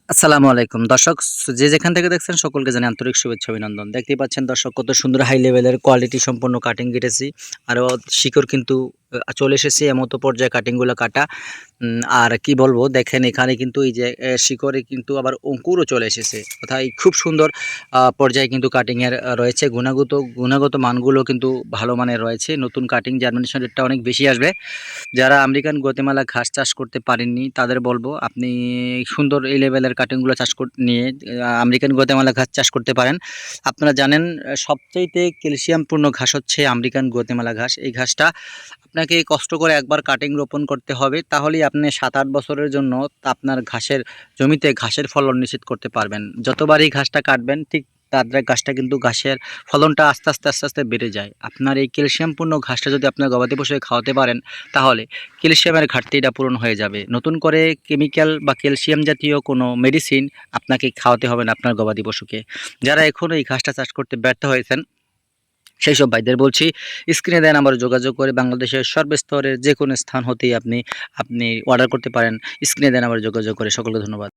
আসসালামু আলাইকুম দর্শক, যে যেখান থেকে দেখছেন সকলকে জানাই আন্তরিক শুভেচ্ছা অভিনন্দন। দেখতেই পাচ্ছেন দর্শক, কত সুন্দর হাই লেভেলের কোয়ালিটি সম্পন্ন কাটিং কেটেছি। আরও শিকড় কিন্তু চলে এসেছে, এমতো পর্যায়ে কাটিংগুলো কাটা। আর কি বলবো, দেখেন এখানে কিন্তু এই যে শিকড়ে কিন্তু আবার অঙ্কুরও চলে এসেছে, অর্থাৎ খুব সুন্দর পর্যায়ে কিন্তু কাটিংয়ের রয়েছে। গুণগত মানগুলো কিন্তু ভালো মানের রয়েছে। নতুন কাটিং জার্মিনেশন রেটটা অনেক বেশি আসবে। যারা আমেরিকান গতেমালা ঘাস চাষ করতে পারেননি তাদের বলবো, আপনি সুন্দর এই লেভেলের কাটিংগুলো নিয়ে আমেরিকান গতেমালা ঘাস চাষ করতে পারেন। আপনারা জানেন সবচাইতে ক্যালসিয়ামপূর্ণ ঘাস হচ্ছে আমেরিকান গতেমালা ঘাস। এই ঘাসটা আপনাকে কষ্ট করে একবার কাটিং রোপণ করতে হবে, তাহলেই আপনি 7-8 বছরের জন্য আপনার জমিতে ঘাসের ফলন নিশ্চিত করতে পারবেন। যতবারই ঘাসটা কাটবেন, ঠিক তার গাছটা কিন্তু ঘাসের ফলনটা আস্তে আস্তে বেড়ে যায়। আপনার এই ক্যালসিয়ামপূর্ণ ঘাসটা যদি আপনার গবাদি পশুকে খাওয়াতে পারেন, তাহলে ক্যালসিয়ামের ঘাটতিটা পূরণ হয়ে যাবে। নতুন করে কেমিক্যাল বা ক্যালসিয়াম জাতীয় কোনো মেডিসিন আপনাকে খাওয়াতে হবে না আপনার গবাদি পশুকে। যারা এখনও এই ঘাসটা চাষ করতে ব্যর্থ হয়েছেন, সেই সব ভাইদের বলছি, স্ক্রিনে দেন নাম্বারে যোগাযোগ করে বাংলাদেশের সর্বস্তরের যে কোনো স্থান হতেই আপনি অর্ডার করতে পারেন। স্ক্রিনে দেন নাম্বারে যোগাযোগ করে। সকলকে ধন্যবাদ।